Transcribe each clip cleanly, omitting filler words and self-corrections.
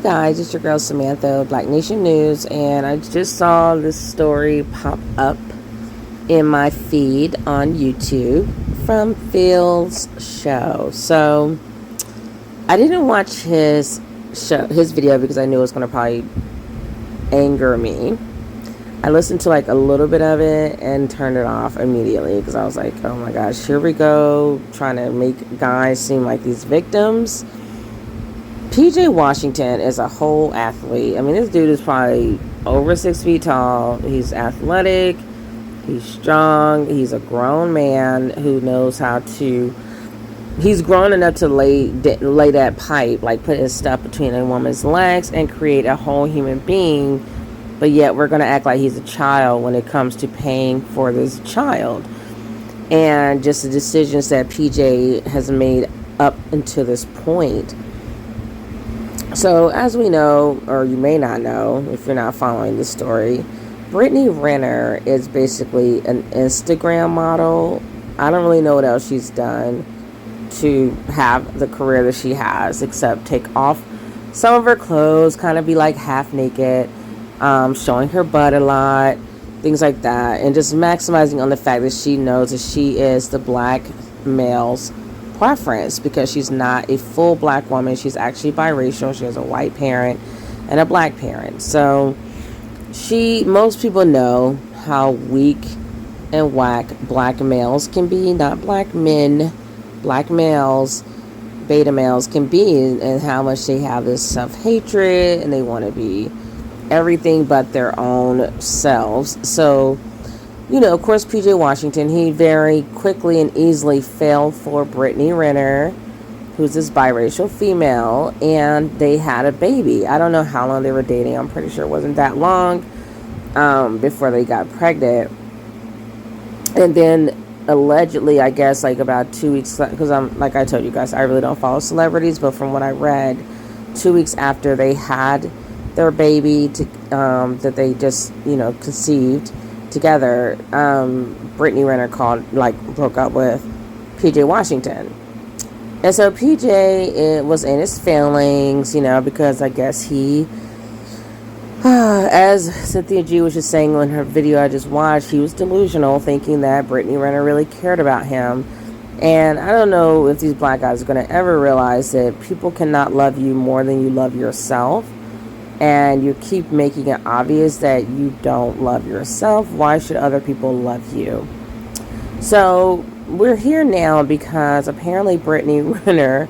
guys, it's your girl Samantha, Black Nation News, and I just saw this story pop up in my feed on YouTube from Phil's show. So I didn't watch his video because I knew it was going to probably anger me. I listened to like a little bit of it and turned it off immediately because I was like, oh my gosh, here we go, trying to make guys seem like these victims. PJ Washington is a whole athlete. I mean, this dude is probably over 6 feet tall. He's athletic. He's strong. He's a grown man who knows how to... He's grown enough to lay that pipe, like put his stuff between a woman's legs and create a whole human being. But yet we're going to act like he's a child when it comes to paying for this child. And just the decisions that PJ has made up until this point. So, as we know, or you may not know if you're not following the story, Brittany Renner is basically an Instagram model. I don't really know what else she's done to have the career that she has, except take off some of her clothes, kind of be like half naked, showing her butt a lot, things like that, and just maximizing on the fact that she knows that she is the black male's preference, because she's not a full black woman. She's actually biracial. She has a white parent and a black parent. So most people know how weak and whack black males can be, not black men, black males, beta males can be, and how much they have this self-hatred and they want to be everything but their own selves. So, you know, of course, PJ Washington, he very quickly and easily fell for Brittany Renner, who's this biracial female, and they had a baby. I don't know how long they were dating. I'm pretty sure it wasn't that long before they got pregnant. And then allegedly, I guess, like about 2 weeks, because like I told you guys, I really don't follow celebrities, but from what I read, 2 weeks after they had their baby that they just, conceived together, Brittany Renner broke up with PJ Washington. And so PJ was in his feelings, because I guess he, as Cynthia G was just saying in her video I just watched, he was delusional, thinking that Brittany Renner really cared about him. And I don't know if these black guys are going to ever realize that people cannot love you more than you love yourself. And you keep making it obvious that you don't love yourself. Why should other people love you? So we're here now because apparently Brittany Renner,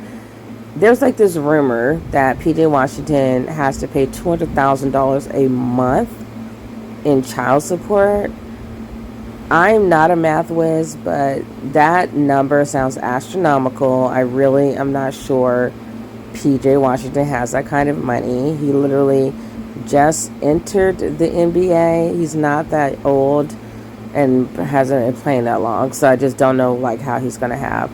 there's like this rumor that PJ Washington has to pay $200,000 a month in child support. I'm not a math whiz, but that number sounds astronomical. I really am not sure PJ Washington has that kind of money. He literally just entered the NBA. He's not that old and hasn't been playing that long. So I just don't know how he's going to have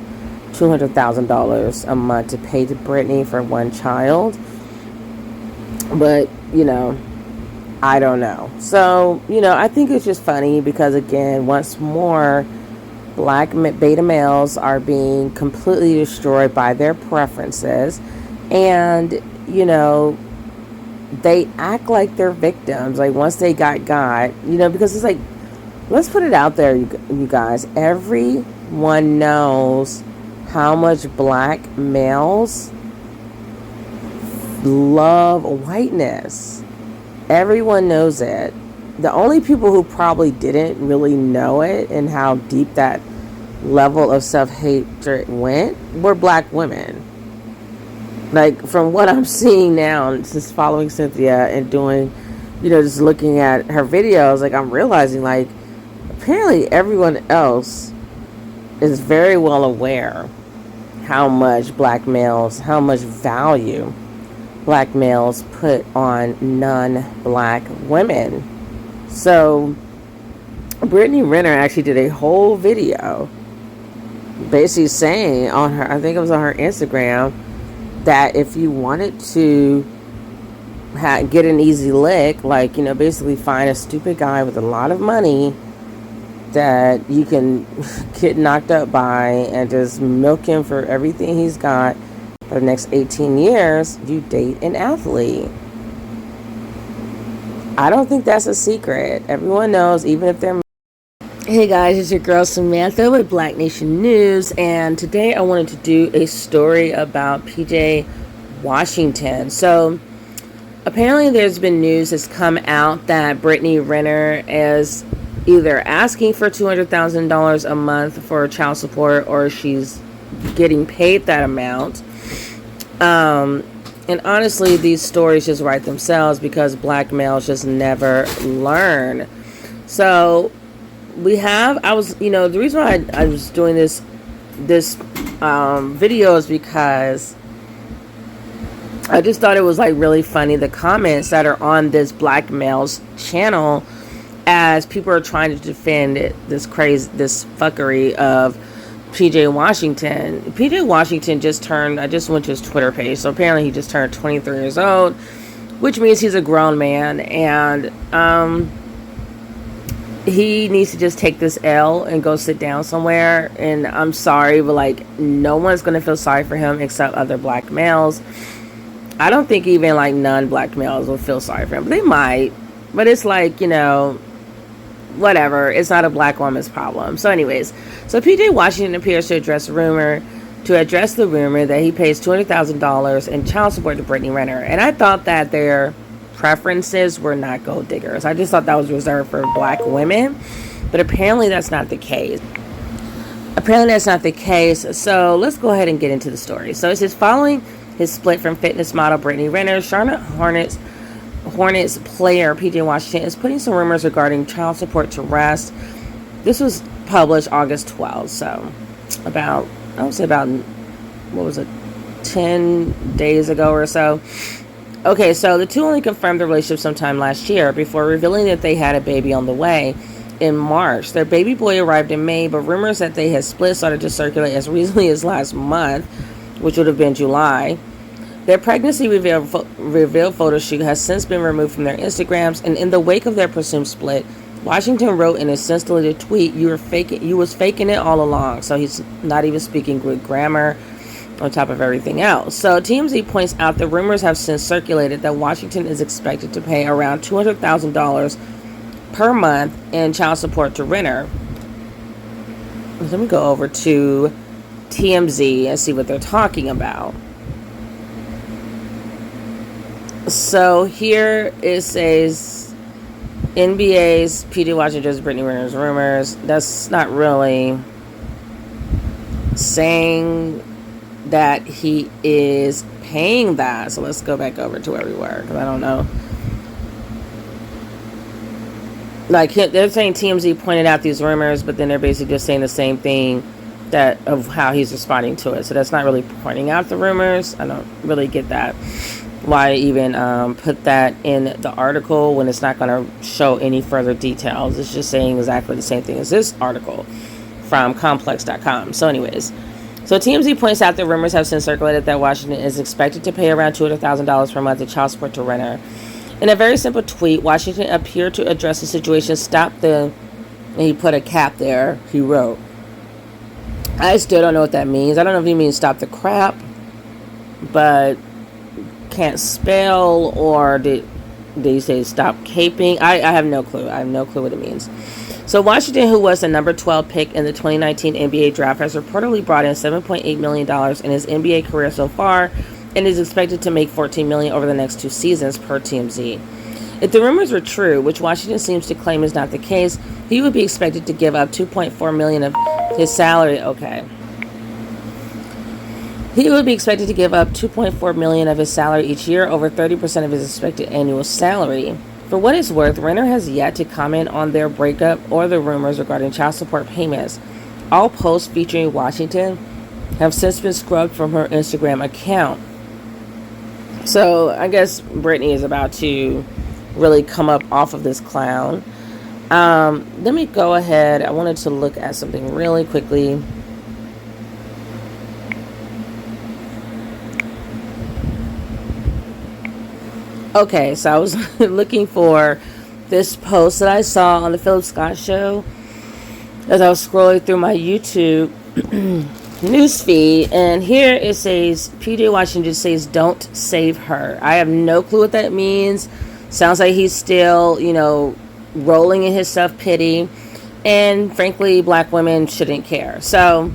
$200,000 a month to pay to Brittany for one child. But, I don't know. So, I think it's just funny because, again, once more, black beta males are being completely destroyed by their preferences. And, they act like they're victims. Like, once they got, because it's like, let's put it out there, you guys. Everyone knows how much black males love whiteness. Everyone knows it. The only people who probably didn't really know it and how deep that level of self-hatred went were black women. Like, from what I'm seeing now, just following Cynthia and doing, just looking at her videos, I'm realizing, apparently everyone else is very well aware how much value black males put on non-black women. So, Brittany Renner actually did a whole video basically saying I think it was on her Instagram, that if you wanted to get an easy lick, basically find a stupid guy with a lot of money that you can get knocked up by and just milk him for everything he's got, for the next 18 years, you date an athlete. I don't think that's a secret. Everyone knows, even if they're... Hey guys, it's your girl Samantha with Black Nation News, and today I wanted to do a story about PJ Washington. So apparently there's been news that's come out that Brittany Renner is either asking for $200,000 a month for child support, or she's getting paid that amount. And honestly, these stories just write themselves because black males just never learn. So the reason why I was doing this video is because I just thought it was like really funny, the comments that are on this black male's channel as people are trying to defend this fuckery of PJ Washington. PJ Washington I just went to his Twitter page, so apparently he just turned 23 years old, which means he's a grown man, and he needs to just take this L and go sit down somewhere. And I'm sorry, but like, no one's gonna feel sorry for him except other black males. I don't think even like non-black males will feel sorry for him. They might, but it's like, whatever. It's not a black woman's problem. So anyways, PJ Washington appears to address the rumor that he pays $200,000 in child support to Brittany Renner. And I thought that their preferences were not gold diggers. I just thought that was reserved for black women. But apparently that's not the case. So let's go ahead and get into the story. So it says, following his split from fitness model Brittany Renner, Charlotte Hornets player PJ Washington is putting some rumors regarding child support to rest. This was published August 12th, so about 10 days ago or so. Okay, so the two only confirmed the relationship sometime last year before revealing that they had a baby on the way in March. Their baby boy arrived in May, but rumors that they had split started to circulate as recently as last month, which would have been July. Their pregnancy reveal photo shoot has since been removed from their Instagrams, and in the wake of their presumed split, Washington wrote in a since deleted tweet, you was faking it all along. So he's not even speaking good grammar on top of everything else. So TMZ points out the rumors have since circulated that Washington is expected to pay around $200,000 per month in child support to Renner. Let me go over to TMZ and see what they're talking about. So here it says NBA's PJ Washington's Brittany Renner's rumors. That's not really saying that he is paying that. So let's go back over to where we were, because I don't know. Like, they're saying TMZ pointed out these rumors, but then they're basically just saying the same thing of how he's responding to it. So that's not really pointing out the rumors. I don't really get that. Why even put that in the article when it's not going to show any further details. It's just saying exactly the same thing as this article from complex.com. So anyways, so TMZ points out that rumors have since circulated that Washington is expected to pay around $200,000 per month in child support to Renner. In a very simple tweet, Washington appeared to address the situation, and he put a cap there, he wrote. I still don't know what that means. I don't know if he means stop the crap, but can't spell, or did he say stop caping? I have no clue. I have no clue what it means. So Washington, who was the number 12 pick in the 2019 NBA draft, has reportedly brought in $7.8 million in his NBA career so far, and is expected to make $14 million over the next 2 seasons, per TMZ. If the rumors were true, which Washington seems to claim is not the case, he would be expected to give up $2.4 million of his salary. Okay. He would be expected to give up $2.4 million of his salary each year, over 30% of his expected annual salary. For what it's worth, Renner has yet to comment on their breakup or the rumors regarding child support payments. All posts featuring Washington have since been scrubbed from her Instagram account. So I guess Brittany is about to really come up off of this clown. Let me go ahead. I wanted to look at something really quickly. Okay, so I was looking for this post that I saw on the Philip Scott show as I was scrolling through my YouTube. news feed, and here it says PJ Washington just says don't save her. I have no clue what that means. Sounds like he's still, rolling in his self-pity, and frankly black women shouldn't care. So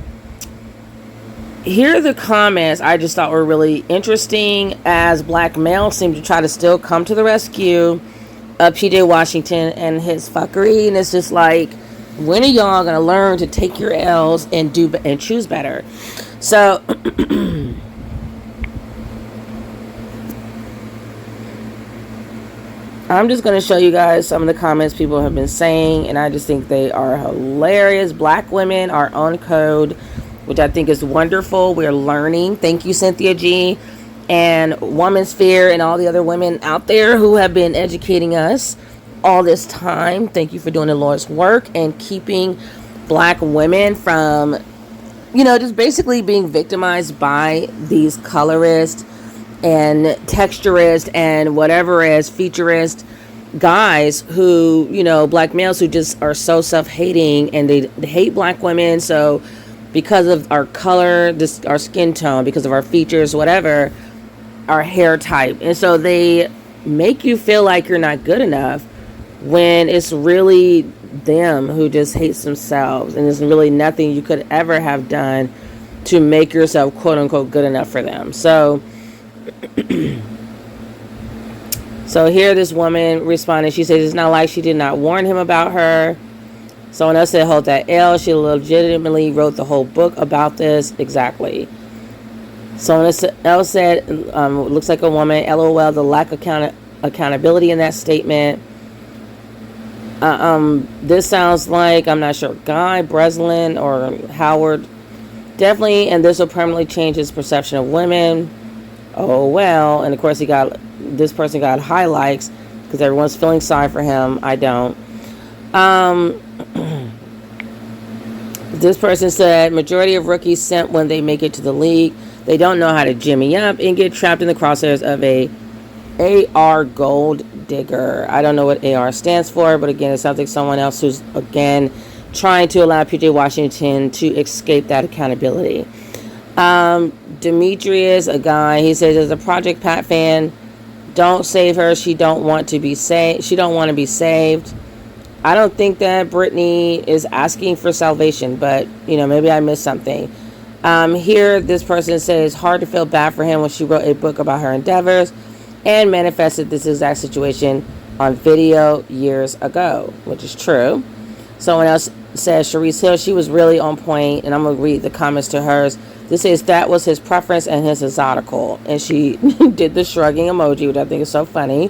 here are the comments I just thought were really interesting, as black males seem to try to still come to the rescue of PJ Washington and his fuckery. And it's just like, when are y'all gonna learn to take your L's and choose better? So I'm just gonna show you guys some of the comments people have been saying, and I just think they are hilarious. Black women, our own code, which I think is wonderful. We're learning. Thank you, Cynthia G, and Woman's Fear, and all the other women out there who have been educating us all this time. Thank you for doing the Lord's work and keeping black women from, just basically being victimized by these colorist and texturist and whatever as featurist guys who, black males who just are so self-hating, and they hate black women. So because of our color, our skin tone, because of our features, whatever, our hair type, and so they make you feel like you're not good enough, when it's really them who just hates themselves, and there's really nothing you could ever have done to make yourself quote unquote good enough for them. So so here this woman responded. She says it's not like she did not warn him about her. Someone else said hold that L, she legitimately wrote the whole book about this. Exactly. Someone else said looks like a woman, LOL, the lack of accountability in that statement. This sounds like, I'm not sure, Guy, Breslin, or Howard. Definitely, and this will permanently change his perception of women. Oh, well. And of course, this person got high likes because everyone's feeling sorry for him. I don't. This person said, majority of rookies sent when they make it to the league. They don't know how to jimmy up and get trapped in the crosshairs of a AR gold digger. I don't know what AR stands for, but again, it sounds like someone else who's, again, trying to allow PJ Washington to escape that accountability. Demetrius, a guy, he says, as a Project Pat fan, don't save her. She don't want to be saved. She don't want to be saved. I don't think that Brittany is asking for salvation, but, maybe I missed something. Here, this person says, hard to feel bad for him when she wrote a book about her endeavors and manifested this exact situation on video years ago, which is true. Someone else says, Sharice Hill, she was really on point, and I'm going to read the comments to hers. This says that was his preference and his exotical, and she did the shrugging emoji, which I think is so funny.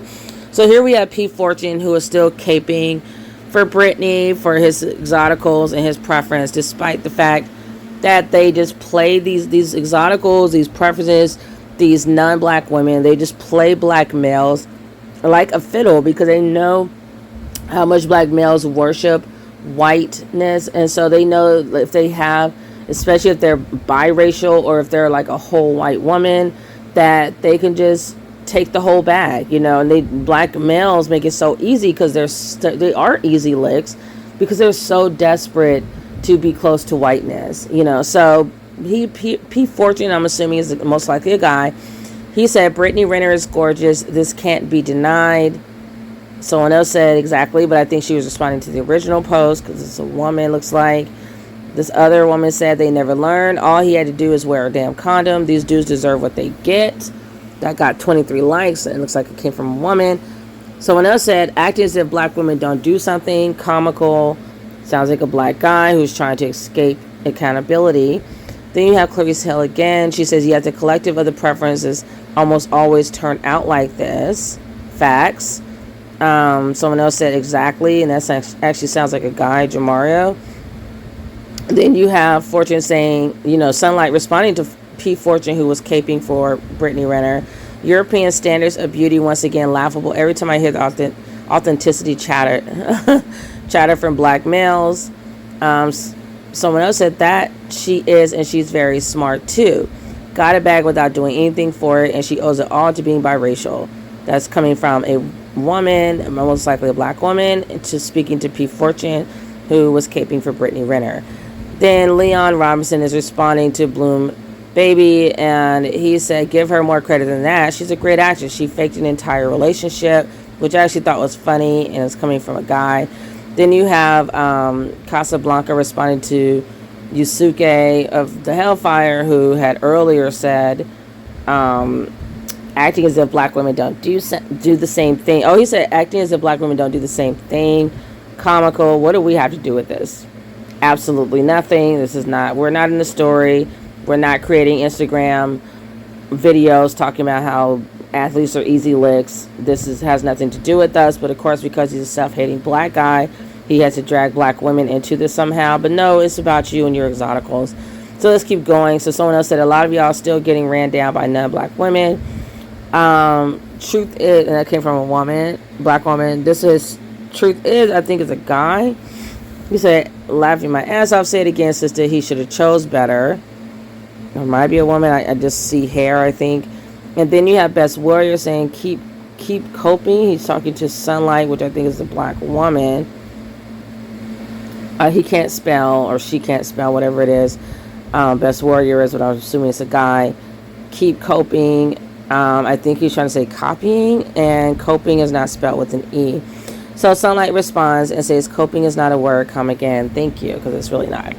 So here we have P. Fortune, who is still caping for Brittany, for his exoticals and his preference, despite the fact that they just play these exoticals, these preferences, these non-black women. They just play black males like a fiddle, because they know how much black males worship whiteness, and so they know if they have, especially if they're biracial or if they're like a whole white woman, that they can just take the whole bag, and black males make it so easy because they are easy licks, because they're so desperate to be close to whiteness, so P. Fortune, I'm assuming, is most likely a guy. He said, Brittany Renner is gorgeous. This can't be denied. Someone else said, exactly, but I think she was responding to the original post because it's a woman, looks like. This other woman said they never learned. All he had to do is wear a damn condom. These dudes deserve what they get. That got 23 likes, and it looks like it came from a woman. Someone else said, acting as if black women don't do something. Comical. Sounds like a black guy who's trying to escape accountability. Then you have Clarice Hill again. She says, yet the collective of the preferences almost always turn out like this. Facts. Someone else said exactly, and that actually sounds like a guy, Jamario. Then you have Fortune saying, Sunlight responding to P. Fortune, who was caping for Brittany Renner. European standards of beauty, once again, laughable. Every time I hear the authenticity chatter from black males. Someone else said that she is, and she's very smart too. Got a bag without doing anything for it, and she owes it all to being biracial. That's coming from a woman, most likely a black woman, to speaking to P. Fortune, who was caping for Brittany Renner. Then Leon Robinson is responding to Bloom Baby, and he said, give her more credit than that. She's a great actress. She faked an entire relationship, which I actually thought was funny, and it's coming from a guy. Then you have Casablanca responding to Yusuke of the Hellfire, who had earlier said, acting as if black women don't do the same thing. Oh, he said, acting as if black women don't do the same thing. Comical. What do we have to do with this? Absolutely nothing. We're not in the story. We're not creating Instagram videos talking about how athletes are easy licks. Has nothing to do with us. But of course, because he's a self-hating black guy, he has to drag black women into this somehow. But no, it's about you and your exoticals. So let's keep going. So someone else said, a lot of y'all are still getting ran down by non-black women. Truth is, and that came from a woman, black woman. Truth is, I think it's a guy. He said, laughing my ass off, say it again, sister, he should have chose better. It might be a woman. I just see hair, I think. And then you have Best Warrior saying, keep coping. He's talking to Sunlight, which I think is a black woman. He can't spell, or she can't spell, whatever it is. Best Warrior is what I was assuming it's a guy. Keep coping. I think he's trying to say copying, and coping is not spelled with an E. So Sunlight responds and says, coping is not a word. Come again. Thank you, because it's really not.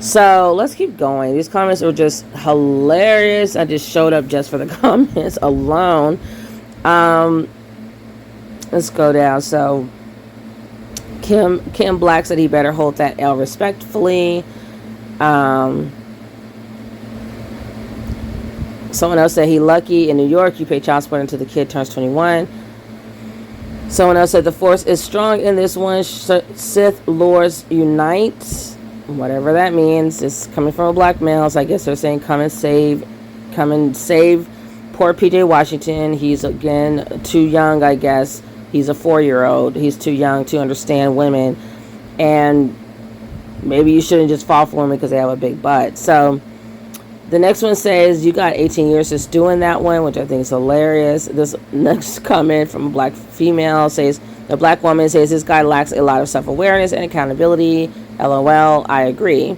So let's keep going. These comments are just hilarious. I just showed up just for the comments alone. Let's go down. So Kim Black said he better hold that L respectfully. Someone else said he lucky in New York. You pay child support until the kid turns 21. Someone else said the force is strong in this one. Sith Lords unite. Whatever that means. It's coming from a black male. So I guess they're saying come and save poor PJ Washington. He's again too young, I guess. He's a 4-year-old. He's too young to understand women. And maybe you shouldn't just fall for women because they have a big butt. So the next one says, you got 18 years just doing that one, which I think is hilarious. This next comment from a black female says, the black woman says, this guy lacks a lot of self-awareness and accountability. LOL, I agree.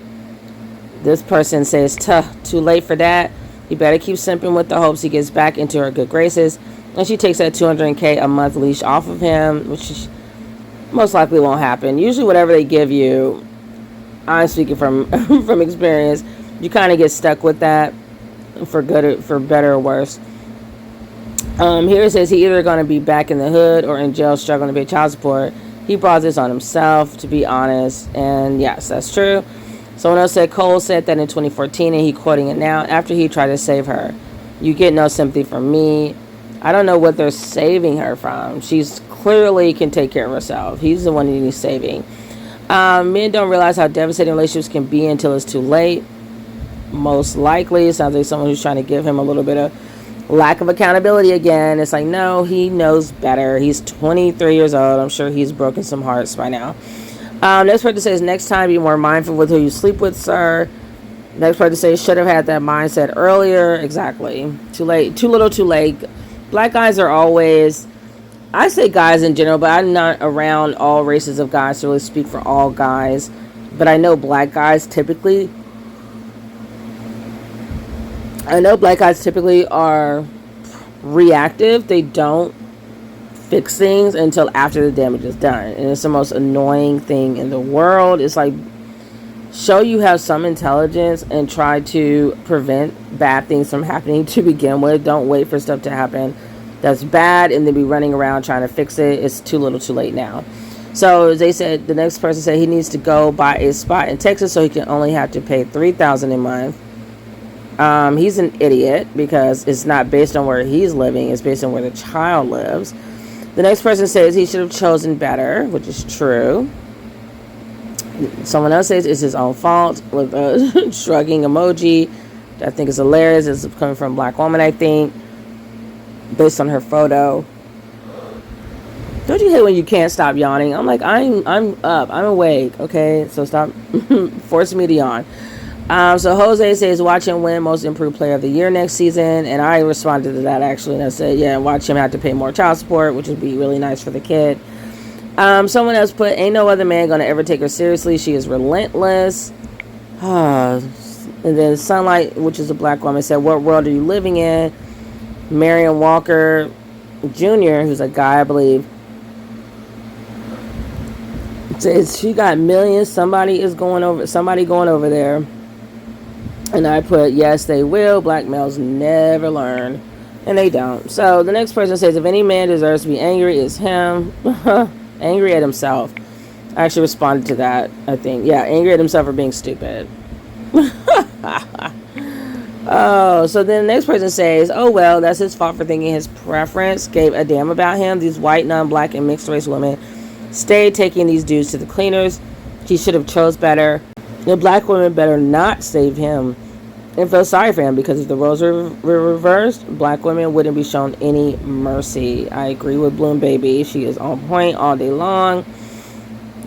This person says, too late for that. He better keep simping with the hopes he gets back into her good graces. And she takes that $200K a month leash off of him, which most likely won't happen. Usually whatever they give you, I'm speaking from from experience, you kind of get stuck with that for better or worse. Here it says he either going to be back in the hood or in jail struggling to pay child support. He brought this on himself, to be honest. And yes, that's true. Someone else said Cole said that in 2014, and he quoting it now, after he tried to save her. You get no sympathy from me. I don't know what they're saving her from. She's clearly can take care of herself. He's the one who needs saving. Men don't realize how devastating relationships can be until it's too late. Most likely, it sounds like someone who's trying to give him a little bit of lack of accountability again. It's like, no, he knows better. He's 23 years old. I'm sure he's broken some hearts by now. Next person says, next time be more mindful with who you sleep with, sir. Next person says, should have had that mindset earlier. Exactly. Too late. Too little, too late. Black guys are always, I say guys in general, but I'm not around all races of guys to really speak for all guys. But I know black guys typically are reactive. They don't fix things until after the damage is done. And it's the most annoying thing in the world. It's like, show you have some intelligence and try to prevent bad things from happening to begin with. Don't wait for stuff to happen that's bad and then be running around trying to fix it. It's too little too late now. So they said, the next person said he needs to go buy a spot in Texas so he can only have to pay $3,000 a month. He's an idiot because it's not based on where he's living. It's based on where the child lives. The next person says he should have chosen better, which is true. Someone else says it's his own fault with a shrugging emoji. I think is hilarious. It's coming from a black woman, I think, based on her photo. Don't you hate when you can't stop yawning? I'm like, I'm up. I'm awake. Okay, so stop forcing me to yawn. So Jose says, watch him win most improved player of the year next season. And I responded to that actually. And I said, yeah, watch him have to pay more child support, which would be really nice for the kid. Someone else put, ain't no other man going to ever take her seriously. She is relentless. And then Sunlight, which is a black woman, said, what world are you living in? Marion Walker Jr., who's a guy, I believe, says she got millions. Somebody going over there. And I put, yes, they will. Black males never learn. And they don't. So the next person says, if any man deserves to be angry, it's him. Angry at himself. I actually responded to that, I think. Yeah, angry at himself for being stupid. Oh, so then the next person says, oh, well, that's his fault for thinking his preference gave a damn about him. These white, non-black, and mixed-race women stayed taking these dudes to the cleaners. He should have chose better. The black women better not save him and feel sorry for him, because if the roles were reversed, black women wouldn't be shown any mercy. I agree with Bloom Baby. She is on point all day long.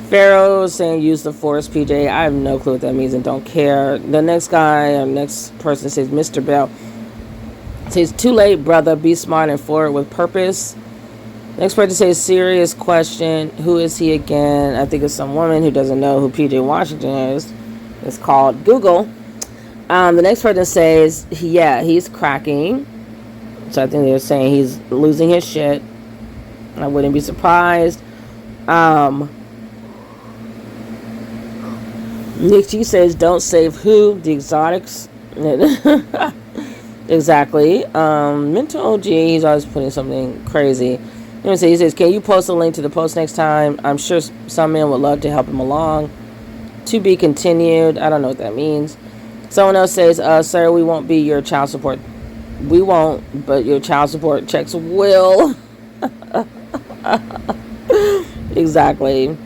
Pharaoh saying use the force, PJ. I have no clue what that means and don't care. The next guy or next person says Mr. Bell says, too late, brother. Be smart and forward with purpose. Next person says serious question. Who is he again? I think it's some woman who doesn't know who PJ Washington is. It's called Google. The next person says, yeah, he's cracking. So I think they're saying he's losing his shit. I wouldn't be surprised. Nick G says, don't save who? The exotics. Exactly. Mental OG, he's always putting something crazy. He says, can you post a link to the post next time? I'm sure some men would love to help him along. To be continued. I don't know what that means. Someone else says, sir, we won't be your child support. We won't, but your child support checks will. Exactly.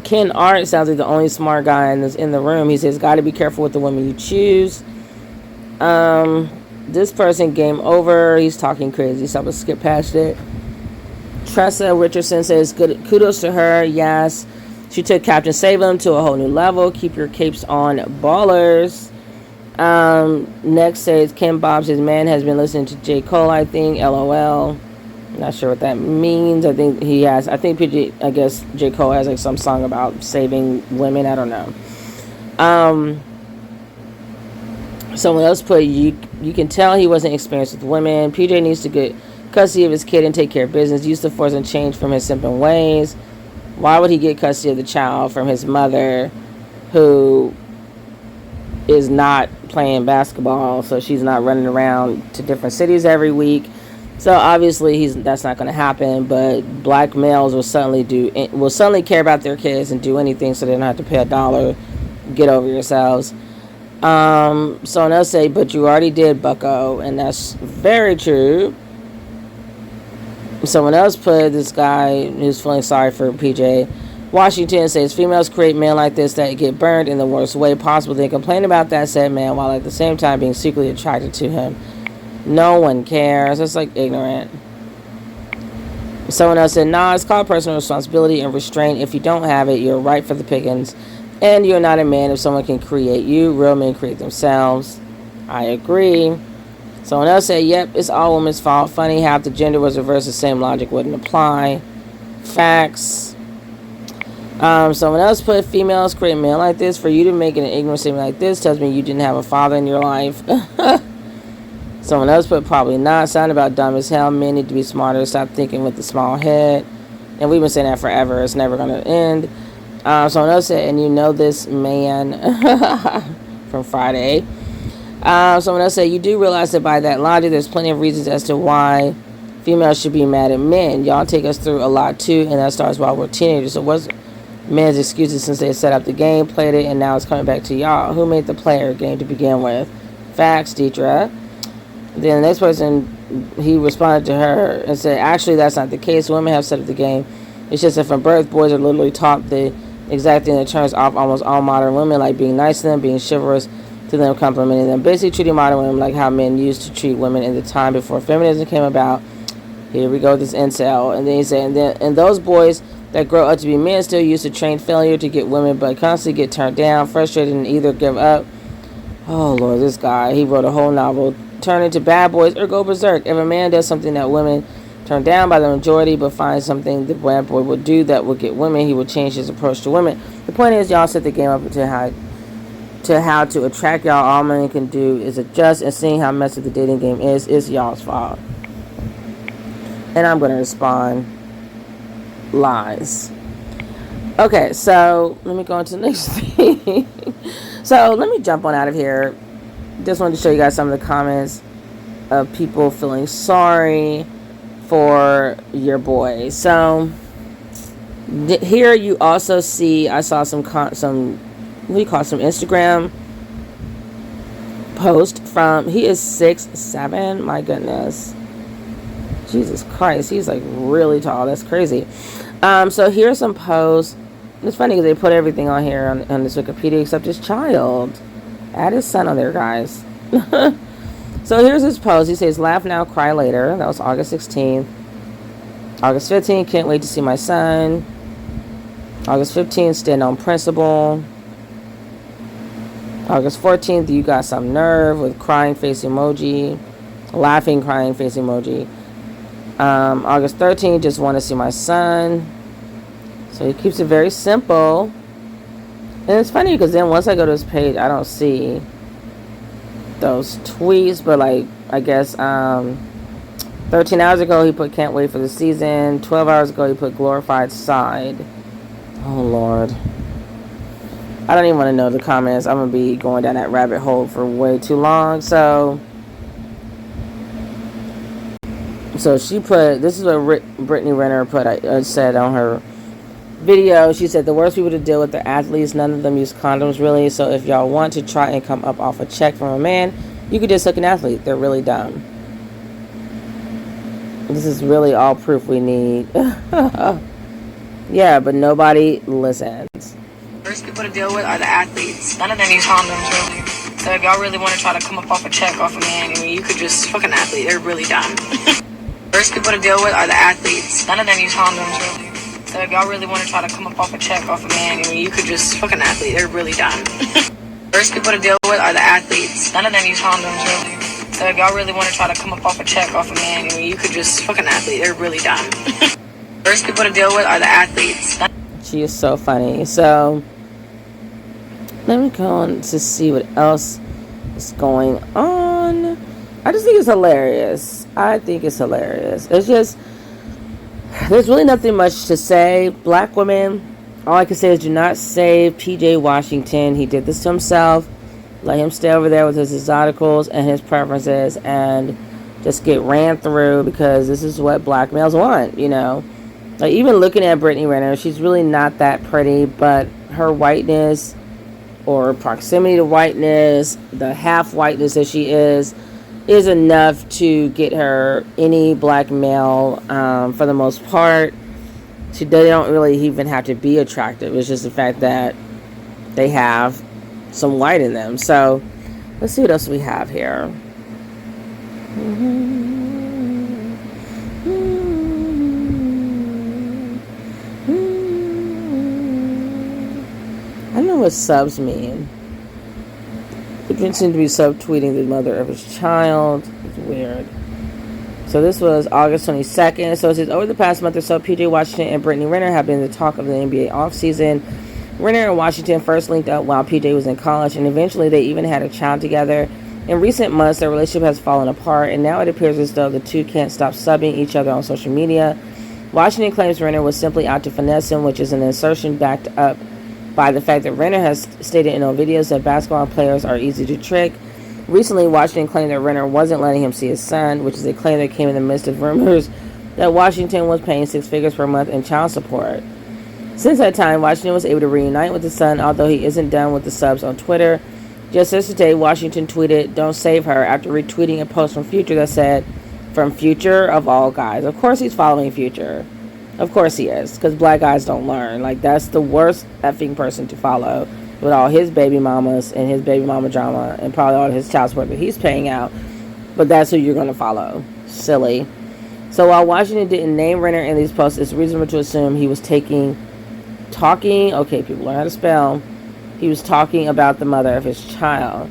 Ken Art sounds like the only smart guy in the room. He says, got to be careful with the women you choose. This person, game over. He's talking crazy, so I'm going to skip past it. Tressa Richardson says, good, kudos to her. Yes. She took Captain Salem to a whole new level. Keep your capes on, ballers. Next says, Kim Bob says, man has been listening to J. Cole, I think. LOL. Not sure what that means. I think I guess J. Cole has like some song about saving women. I don't know. Someone else put, you can tell he wasn't experienced with women. PJ needs to get custody of his kid and take care of business. Use the force and change from his simping ways. Why would he get custody of the child from his mother, who is not playing basketball, so she's not running around to different cities every week? So obviously that's not going to happen. But black males will suddenly care about their kids and do anything so they don't have to pay $1. Get over yourselves. Someone else say, but you already did, bucko, and that's very true. Someone else put, this guy who's feeling sorry for PJ Washington says, females create men like this that get burned in the worst way possible. They complain about that said man while at the same time being secretly attracted to him. No one cares. It's like ignorant. Someone else said, nah, it's called personal responsibility and restraint. If you don't have it, you're right for the pickings. And you're not a man if someone can create you. Real men create themselves. I agree. Someone else said, yep, it's all women's fault. Funny how if the gender was reversed, the same logic wouldn't apply. Facts. Someone else put, females create men like this. For you to make an ignorant statement like this tells me you didn't have a father in your life. Someone else put, probably not. Sound about dumb as hell. Men need to be smarter. Stop thinking with the small head. And we've been saying that forever. It's never going to end. Someone else said, and you know this man from Friday. Someone else said, you do realize that by that logic, there's plenty of reasons as to why females should be mad at men. Y'all take us through a lot too, and that starts while we're teenagers. So what's men's excuses since they set up the game, played it, and now it's coming back to y'all? Who made the player game to begin with? Facts, Deidre. Then the next person, he responded to her and said, actually, that's not the case. Women have set up the game. It's just that from birth, boys are literally taught the exact thing that turns off almost all modern women, like being nice to them, being chivalrous to them, complimenting them, basically treating modern women like how men used to treat women in the time before feminism came about. Here we go, this incel. And then he said, and those boys that grow up to be men still used to train failure to get women, but constantly get turned down, frustrated, and either give up. Oh, Lord, this guy, he wrote a whole novel, turn into bad boys or go berserk. If a man does something that women turn down by the majority, but finds something the bad boy would do that would get women, he would change his approach to women. The point is, y'all set the game up to how to how to attract y'all. All men can do is adjust, and seeing how messy the dating game is y'all's fault. And I'm going to respond, lies. Okay, so let me go on to the next thing. So let me jump on out of here. Just wanted to show you guys some of the comments of people feeling sorry for your boy. So here you also see, I saw some Instagram post from, he is 6'7", my goodness, Jesus Christ, he's like really tall. That's crazy. So here's some posts. It's funny because they put everything on here on this Wikipedia except his child. Add his son on there, guys. So here's his post. He says, "Laugh now, cry later." That was August 16th. August 15th, "Can't wait to see my son." August 15th, "Stand on principle." August 14th, "You got some nerve," with crying face emoji. Laughing, crying face emoji. August 13th, "Just want to see my son." So he keeps it very simple. And it's funny because then once I go to his page, I don't see those tweets. But like, I guess 13 hours ago, he put "Can't wait for the season." 12 hours ago, he put "Glorified side." Oh, Lord. I don't even want to know the comments. I'm going to be going down that rabbit hole for way too long. So she put, this is what Brittany Renner said on her video. She said, "The worst people to deal with are athletes. None of them use condoms, really. So if y'all want to try and come up off a check from a man, you could just hook an athlete. They're really dumb." This is really all proof we need. Yeah, but nobody listens. Worst people to deal with are the athletes. None of them use condoms, really. So if y'all really want to try to come up off a check off a man, I mean, you could just hook an athlete. They're really dumb. Worst people to deal with are the athletes. None of them use condoms, really. So if y'all really want to try to come up off a check off a man, I mean, you could just hook an athlete. They're really dumb. Worst people to deal with are the athletes. None of them use condoms, really. So if y'all really want to try to come up off a check off a man, I mean, you could just hook an athlete. They're really dumb. Worst people to deal with are the athletes. She is so funny. So let me go on to see what else is going on. I just think it's hilarious. It's just, there's really nothing much to say. Black women, all I can say is do not save PJ Washington. He did this to himself. Let him stay over there with his exoticals and his preferences and just get ran through, because this is what black males want, you know. Like, even looking at Brittany Renner, she's really not that pretty, but her whiteness or proximity to whiteness, the half whiteness that she is enough to get her any black male, for the most part. They don't really even have to be attractive. It's just the fact that they have some white in them. So let's see what else we have here. I don't know what subs mean. It seemed to be subtweeting the mother of his child. It's weird. So this was August 22nd. So it says, over the past month or so, PJ Washington and Brittany Renner have been the talk of the NBA offseason. Renner and Washington first linked up while PJ was in college, and eventually they even had a child together. In recent months, their relationship has fallen apart, and now it appears as though the two can't stop subbing each other on social media. Washington claims Renner was simply out to finesse him, which is an assertion backed up by the fact that Renner has stated in her videos that basketball players are easy to trick. Recently, Washington claimed that Renner wasn't letting him see his son, which is a claim that came in the midst of rumors that Washington was paying 6 figures per month in child support. Since that time, Washington was able to reunite with his son, although he isn't done with the subs on Twitter. Just yesterday, Washington tweeted, "Don't save her," after retweeting a post from Future that said, "From Future of all guys." Of course he's following Future. Of course he is, because black guys don't learn. Like, that's the worst effing person to follow, with all his baby mamas and his baby mama drama and probably all his child support that he's paying out. But that's who you're going to follow. Silly. So while Washington didn't name Renner in these posts, it's reasonable to assume he was talking, okay, people learn how to spell. He was talking about the mother of his child.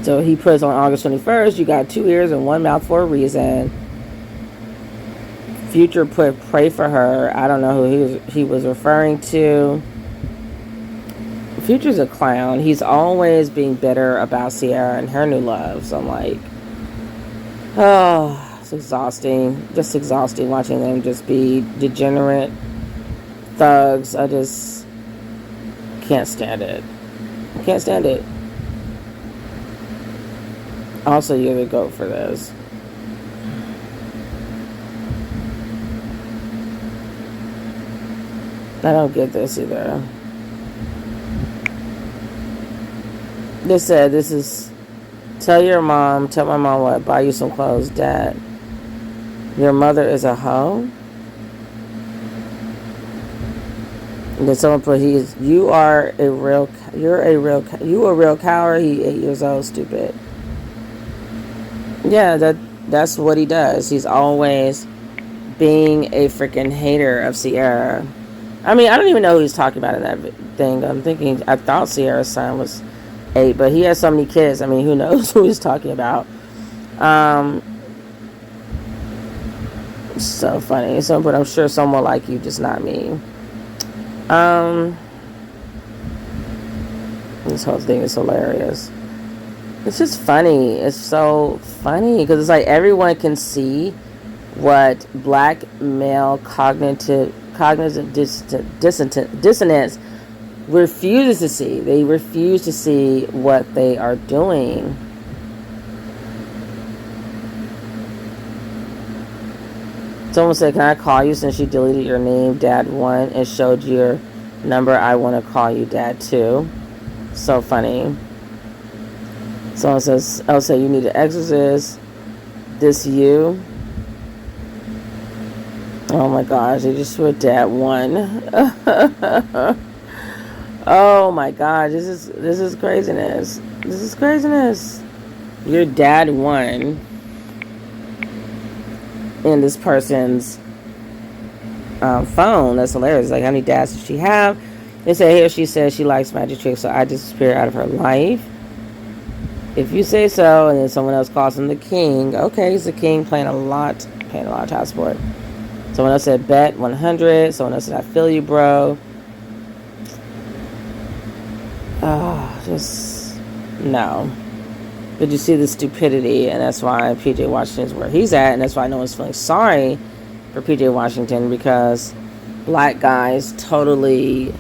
So he puts on August 21st, "You got 2 ears and 1 mouth for a reason." Future put "Pray for her." I don't know who he was referring to. Future's a clown. He's always being bitter about Sierra and her new love. So I'm like, oh, it's exhausting. Just exhausting watching them just be degenerate thugs. I just can't stand it. Can't stand it. Also, you're the GOAT for this. I don't get this either. They said this is, tell my mom what, buy you some clothes, Dad. Your mother is a hoe? And then someone put, you are a real coward. He 8 years old, stupid. Yeah, that's what he does. He's always being a freaking hater of Sierra. I mean, I don't even know who he's talking about in that thing. I thought Sierra's son was 8, but he has so many kids. I mean, who knows who he's talking about. So funny. But I'm sure someone like you, just not me. This whole thing is hilarious. It's just funny. It's so funny because it's like everyone can see what black male cognitive dissonance refuses to see. They refuse to see what they are doing. Someone said, can I call you since you deleted your name, Dad 1, and showed your number? I want to call you Dad 2. So funny. Someone says, I'll say you need an exorcist. This you. Oh my gosh, they just put Dad 1. Oh my gosh, this is craziness. This is craziness. Your Dad 1 in this person's phone. That's hilarious. Like, how many dads does she have? They say here she says she likes magic tricks, so I disappear out of her life. If you say so, and then someone else calls him the king. Okay, he's the king, paying a lot of child support. Someone else said bet 100. Someone else said I feel you, bro. Oh, just no. But you see the stupidity, and that's why PJ Washington is where he's at, and that's why no one's feeling sorry for PJ Washington, because black guys totally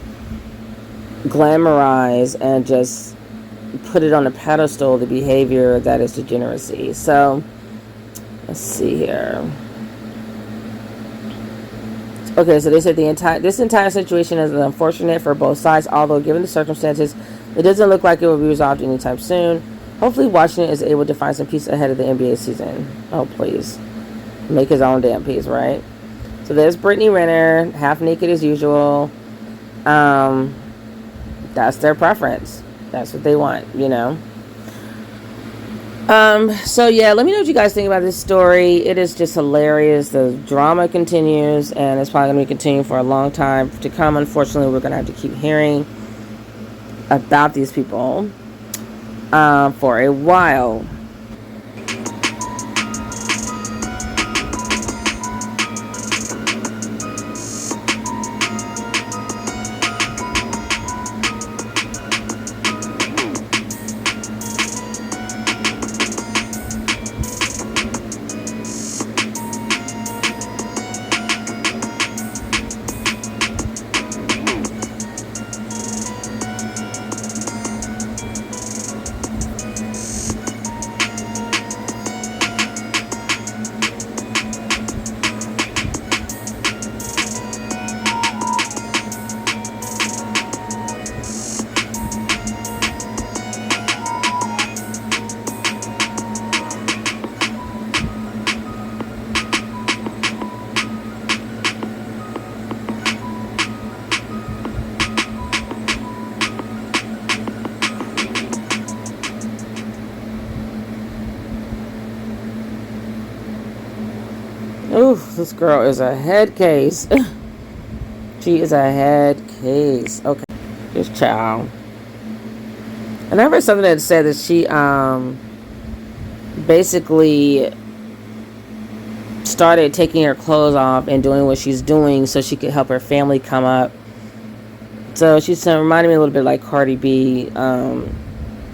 glamorize and just put it on a pedestal, the behavior that is degeneracy. So let's see here. Okay, so they said this entire situation is unfortunate for both sides, although given the circumstances, it doesn't look like it will be resolved anytime soon. Hopefully Washington is able to find some peace ahead of the NBA season. Oh, please. Make his own damn peace, right? So there's Brittany Renner, half naked as usual. That's their preference. That's what they want, you know. So yeah, let me know what you guys think about this story. It is just hilarious. The drama continues, and it's probably going to continue for a long time to come. Unfortunately, we're going to have to keep hearing about these people for a while. Oof, this girl is a head case. She is a head case. Okay, this child. And I read something that said that she basically started taking her clothes off and doing what she's doing so she could help her family come up So she's reminding me a little bit like Cardi B,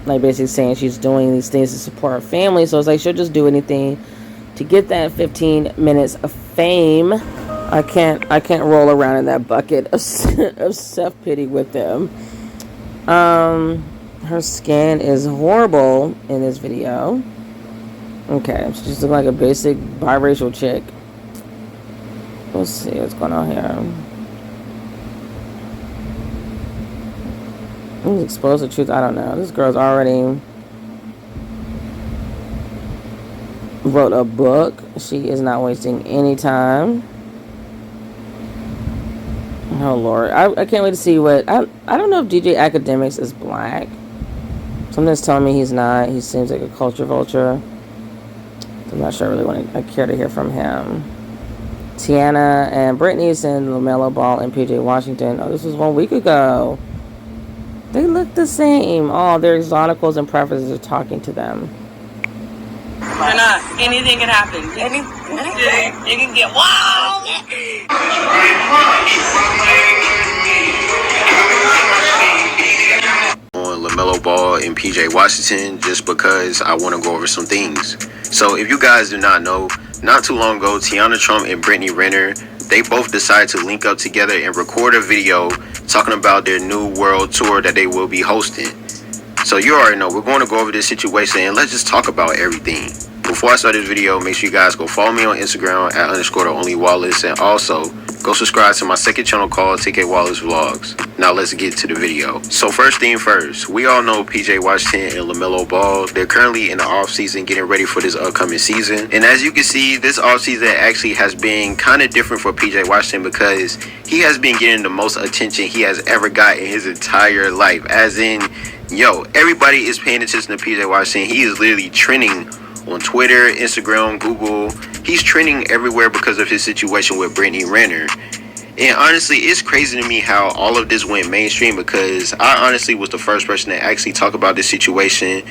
like basically saying she's doing these things to support her family. So it's like she'll just do anything to get that 15 minutes of fame. I can't roll around in that bucket of self-pity with them. Her skin is horrible in this video. Okay, she just looks like a basic biracial chick. Let's see what's going on here. Who's exposed to truth? I don't know. This girl's already wrote a book. She is not wasting any time. Oh Lord, I can't wait to see what I don't know if DJ Academics is black. Something's telling me he's not. He seems like a culture vulture. I'm not sure I really I care to hear from him. Tiana and Brittany send LaMelo Ball and PJ Washington. Oh, this was 1 week ago. They look the same. Oh, their exoticals and preferences are talking to them. Why not? Anything can happen. Anything. You can get wild. On LaMelo Ball and PJ Washington just because I want to go over some things. So if you guys do not know, not too long ago, Tiana Trump and Brittany Renner, they both decided to link up together and record a video talking about their new world tour that they will be hosting. So you already know, we're going to go over this situation and let's just talk about everything. Before I start this video, make sure you guys go follow me on Instagram at _theonlywallace, and also go subscribe to my second channel called TK Wallace Vlogs. Now let's get to the video. So first thing first, we all know PJ Washington and LaMelo Ball. They're currently in the off season getting ready for this upcoming season. And as you can see, this off season actually has been kind of different for PJ Washington because he has been getting the most attention he has ever got in his entire life. As in, yo, everybody is paying attention to PJ Washington. He is literally trending on Twitter, Instagram, Google. He's trending everywhere because of his situation with Brittany Renner. And honestly, it's crazy to me how all of this went mainstream because I honestly was the first person to actually talk about this situation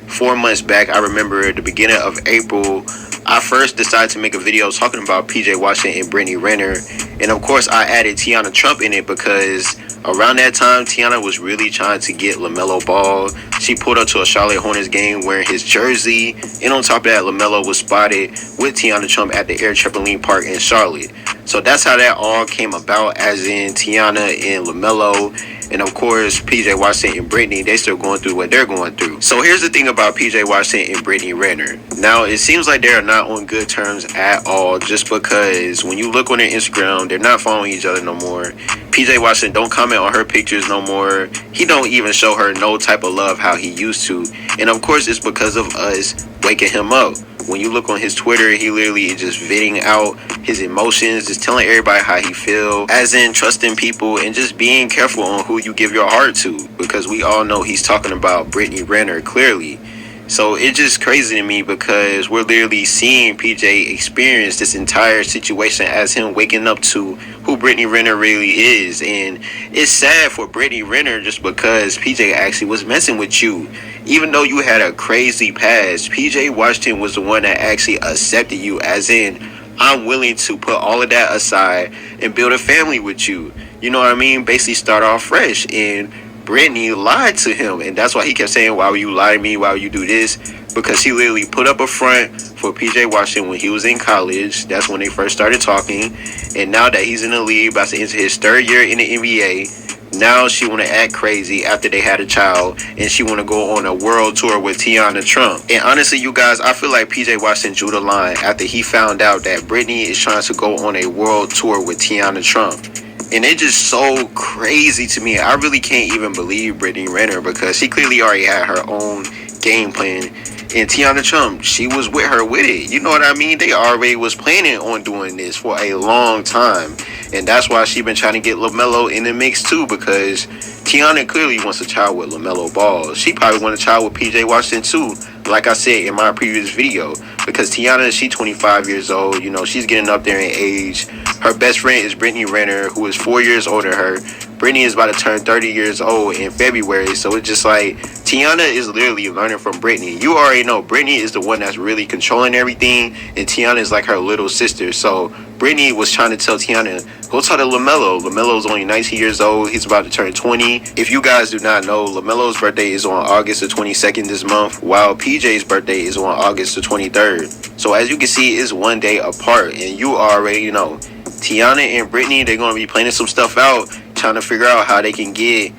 4 months back. I remember at the beginning of April, I first decided to make a video talking about PJ Washington and Brittany Renner. And of course, I added Tiana Trump in it because around that time, Tiana was really trying to get LaMelo Ball. She pulled up to a Charlotte Hornets game wearing his jersey. And on top of that, LaMelo was spotted with Tiana Trump at the Air Trampoline Park in Charlotte. So that's how that all came about, as in Tiana and LaMelo. And of course, PJ Washington and Brittany, they still going through what they're going through. So here's the thing about PJ Washington and Brittany Renner. Now, it seems like they are not on good terms at all, just because when you look on their Instagram, they're not following each other no more. PJ Washington don't comment on her pictures no more. He don't even show her no type of love how he used to. And of course, it's because of us waking him up. When you look on his Twitter, he literally is just venting out his emotions, just telling everybody how he feels, as in trusting people and just being careful on who you give your heart to, because we all know he's talking about Brittany Renner clearly. So it's just crazy to me because we're literally seeing PJ experience this entire situation as him waking up to who Brittany Renner really is. And it's sad for Brittany Renner just because PJ actually was messing with you. Even though you had a crazy past, PJ Washington was the one that actually accepted you, as in, I'm willing to put all of that aside and build a family with you. You know what I mean? Basically start off fresh. And Brittany lied to him, and that's why he kept saying, why would you lie to me, why would you do this? Because he literally put up a front for PJ Washington when he was in college. That's when they first started talking. And now that he's in the league, about to enter his third year in the NBA, now she want to act crazy after they had a child, and she want to go on a world tour with Tiana Trump. And honestly, you guys, I feel like PJ Washington drew the line after he found out that Brittany is trying to go on a world tour with Tiana Trump. And it's just so crazy to me. I really can't even believe Brittany Renner, because she clearly already had her own game plan. And Tiana Trump, she was with her with it. You know what I mean? They already was planning on doing this for a long time. And that's why she been trying to get LaMelo in the mix too, because Tiana clearly wants a child with LaMelo Ball. She probably wants a child with PJ Washington too, like I said in my previous video. Because Tiana, she's 25 years old. You know, she's getting up there in age. Her best friend is Brittany Renner, who is 4 years older than her. Brittany is about to turn 30 years old in February. So it's just like Tiana is literally learning from Brittany. You already know Brittany is the one that's really controlling everything, and Tiana is like her little sister. So Brittany was trying to tell Tiana, go talk to LaMelo. LaMelo's only 19 years old. He's about to turn 20. If you guys do not know, LaMelo's birthday is on August the 22nd this month, while PJ's birthday is on August the 23rd. So as you can see, it's one day apart, and you already know Tiana and Brittany, they're going to be planning some stuff out, trying to figure out how they can get,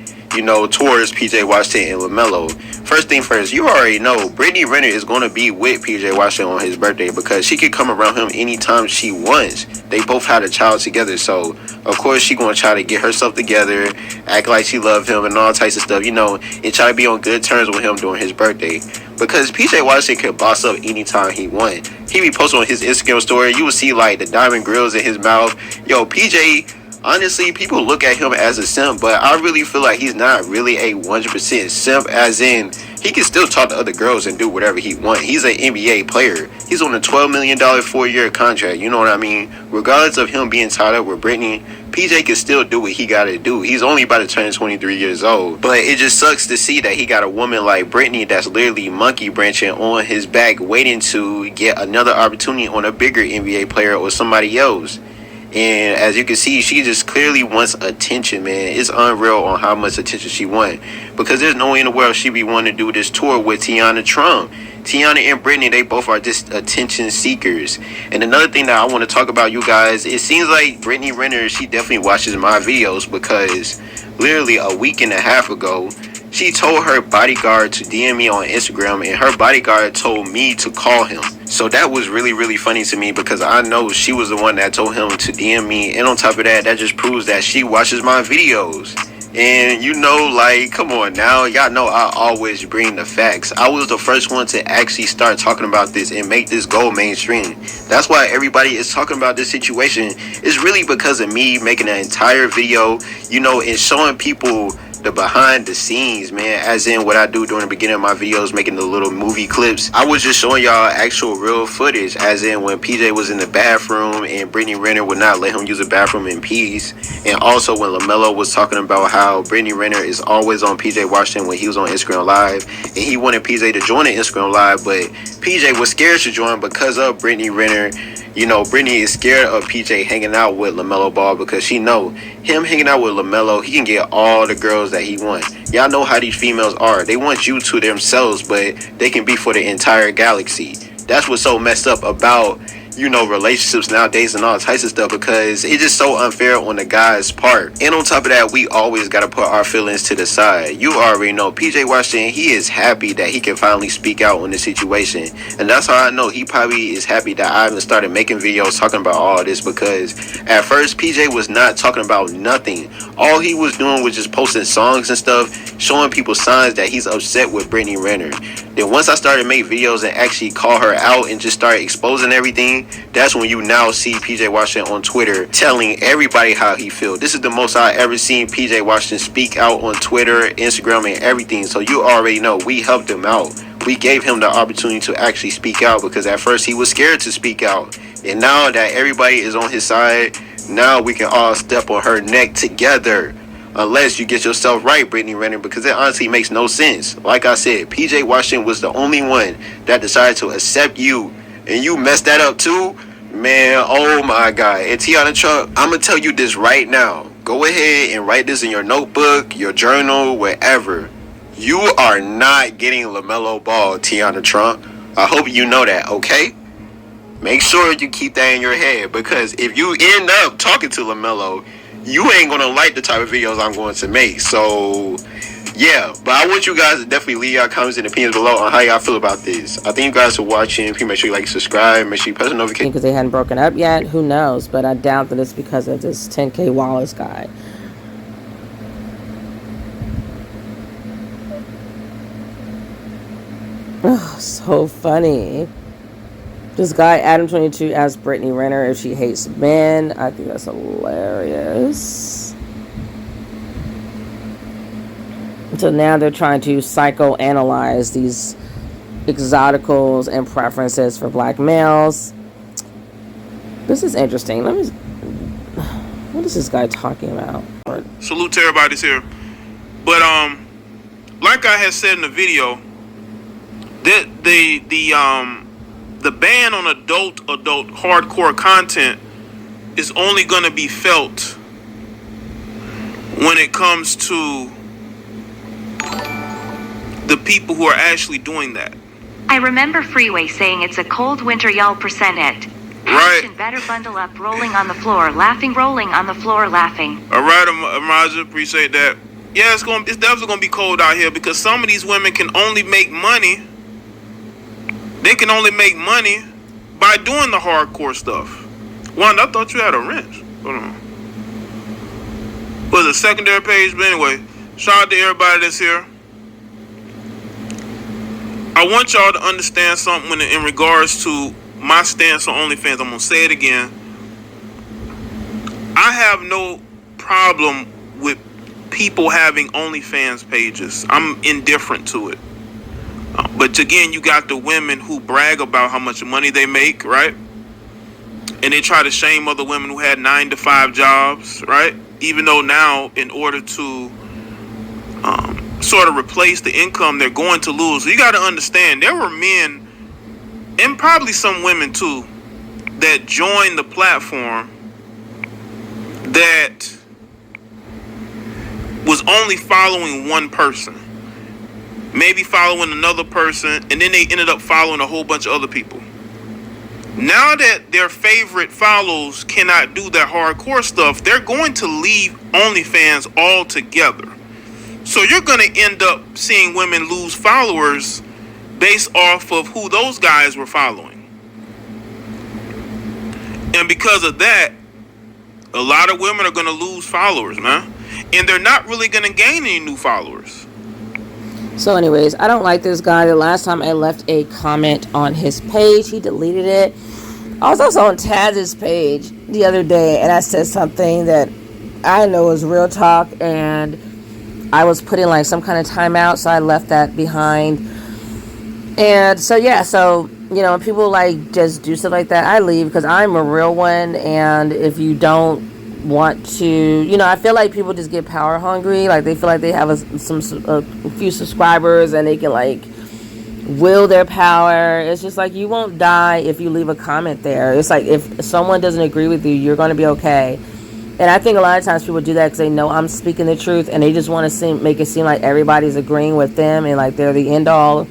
towards PJ Washington and LaMelo. First thing first, you already know Brittany Renner is going to be with PJ Washington on his birthday because she can come around him anytime she wants. They both had a child together, so of course she going to try to get herself together, act like she love him and all types of stuff, and try to be on good terms with him during his birthday. Because PJ Washington can boss up anytime he want. He be posting on his Instagram story, you will see like the diamond grills in his mouth. PJ, honestly, people look at him as a simp, but I really feel like he's not really a 100% simp, as in he can still talk to other girls and do whatever he wants. He's an NBA player. He's on a $12 million 4-year contract, you know what I mean? Regardless of him being tied up with Brittany, PJ can still do what he gotta do. He's only about to turn 23 years old. But it just sucks to see that he got a woman like Brittany that's literally monkey branching on his back, waiting to get another opportunity on a bigger NBA player or somebody else. And as you can see, she just clearly wants attention, man. It's unreal on how much attention she wants. Because there's no way in the world she be wanting to do this tour with Tiana Trump. Tiana and Brittany, they both are just attention seekers. And another thing that I want to talk about, you guys, it seems like Brittany Renner, she definitely watches my videos, because literally a week and a half ago, she told her bodyguard to DM me on Instagram, and her bodyguard told me to call him. So that was really, really funny to me, because I know she was the one that told him to DM me. And on top of that, that just proves that she watches my videos. And come on now, y'all know I always bring the facts. I was the first one to actually start talking about this and make this go mainstream. That's why everybody is talking about this situation. It's really because of me making an entire video, and showing people the behind the scenes, man, as in what I do during the beginning of my videos, making the little movie clips. I was just showing y'all actual real footage, as in when PJ was in the bathroom and Brittany Renner would not let him use the bathroom in peace, and also when LaMelo was talking about how Brittany Renner is always on PJ Washington when he was on Instagram Live, and he wanted PJ to join the Instagram Live, but PJ was scared to join because of Brittany Renner. Brittany is scared of PJ hanging out with LaMelo Ball, because she know him hanging out with LaMelo, he can get all the girls that he wants. Y'all know how these females are. They want you to themselves, but they can be for the entire galaxy. That's what's so messed up about, relationships nowadays and all types of stuff, because it's just so unfair on the guy's part. And on top of that, we always got to put our feelings to the side. You already know PJ Washington, he is happy that he can finally speak out on the situation. And that's how I know he probably is happy that I even started making videos talking about all this, because at first PJ was not talking about nothing. All he was doing was just posting songs and stuff, showing people signs that he's upset with Brittany Renner. Then once I started making videos and actually call her out and just start exposing everything, that's when you now see PJ Washington on Twitter telling everybody how he feels. This is the most I ever seen PJ Washington speak out on Twitter, Instagram, and everything. So you already know we helped him out. We gave him the opportunity to actually speak out, because at first he was scared to speak out. And now that everybody is on his side, now we can all step on her neck together. Unless you get yourself right, Brittany Renner, because it honestly makes no sense. Like I said, PJ Washington was the only one that decided to accept you, and you messed that up too? Man, oh my God. And Tiana Trump, I'm going to tell you this right now. Go ahead and write this in your notebook, your journal, wherever. You are not getting LaMelo Ball, Tiana Trump. I hope you know that, okay? Make sure you keep that in your head, because if you end up talking to LaMelo, you ain't going to like the type of videos I'm going to make. So, yeah. But I want you guys to definitely leave your comments and opinions below on how y'all feel about this. I thank you guys for watching. Please make sure you like, subscribe. Make sure you press the notification. Because they hadn't broken up yet. Who knows? But I doubt that it's because of this 10K Wallace guy. Oh, so funny. This guy, Adam22, asked Brittany Renner if she hates men. I think that's hilarious. So now they're trying to psychoanalyze these exoticals and preferences for black males. This is interesting. What is this guy talking about? Salute to everybody's here. But like I had said in the video, that the ban on adult hardcore content is only going to be felt when it comes to the people who are actually doing that. I remember Freeway saying it's a cold winter, y'all percent it. Right. Action better bundle up, rolling on the floor, laughing, rolling on the floor, laughing. All right, Amaja, appreciate that. Yeah, it's definitely gonna be cold out here because some of these women can only make money. They can only make money by doing the hardcore stuff. Wanda, I thought you had a wrench. Hold on. Was a secondary page, but anyway, shout out to everybody that's here. I want y'all to understand something in regards to my stance on OnlyFans. I'm gonna say it again. I have no problem with people having OnlyFans pages. I'm indifferent to it. But again, you got the women who brag about how much money they make, right? And they try to shame other women who had 9-to-5 jobs, right? Even though now, in order to sort of replace the income they're going to lose. So you got to understand, there were men, and probably some women too, that joined the platform that was only following one person. Maybe following another person, and then they ended up following a whole bunch of other people. Now that their favorite follows cannot do that hardcore stuff, they're going to leave OnlyFans altogether. So you're going to end up seeing women lose followers based off of who those guys were following. And because of that, a lot of women are going to lose followers, man. And they're not really going to gain any new followers. So anyways, I don't like this guy. The last time I left a comment on his page, he deleted it. I was also on Taz's page the other day, and I said something that I know is real talk, and I was putting like some kind of timeout, so I left that behind. And so yeah, so you know, people like just do stuff like that, I leave because I'm a real one. And if you don't want to, you know, I feel like people just get power hungry, like they feel like they have a few subscribers and they can like will their power. It's just like, you won't die if you leave a comment there. It's like, if someone doesn't agree with you, you're going to be okay. And I think a lot of times people do that because they know I'm speaking the truth, and they just want to make it seem like everybody's agreeing with them and like they're the end all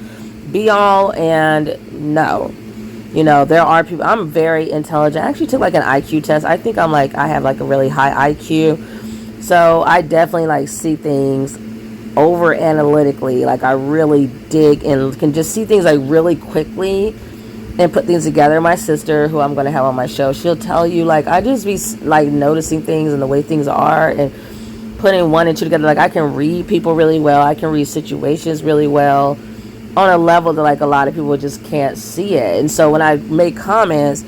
be all. And no, you know, there are people. I'm very intelligent. I actually took like an IQ test. I think I have like a really high IQ. So I definitely like see things over analytically. Like I really dig and can just see things like really quickly and put things together. My sister, who I'm going to have on my show, she'll tell you, like, I just be like noticing things and the way things are and putting one and two together. Like I can read people really well. I can read situations really well on a level that like a lot of people just can't see it. And so when I make comments,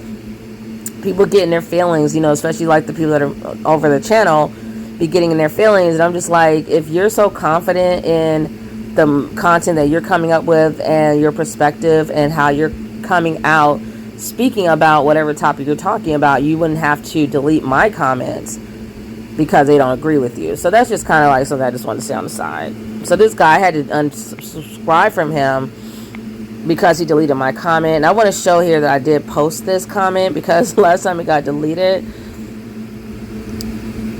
people get in their feelings, you know, especially like the people that are over the channel be getting in their feelings. And I'm just like, if you're so confident in the content that you're coming up with and your perspective and how you're coming out speaking about whatever topic you're talking about, you wouldn't have to delete my comments because they don't agree with you. So that's just kind of like something I just want to say on the side. So this guy had to unsubscribe from him because he deleted my comment. And I want to show here that I did post this comment because last time it got deleted.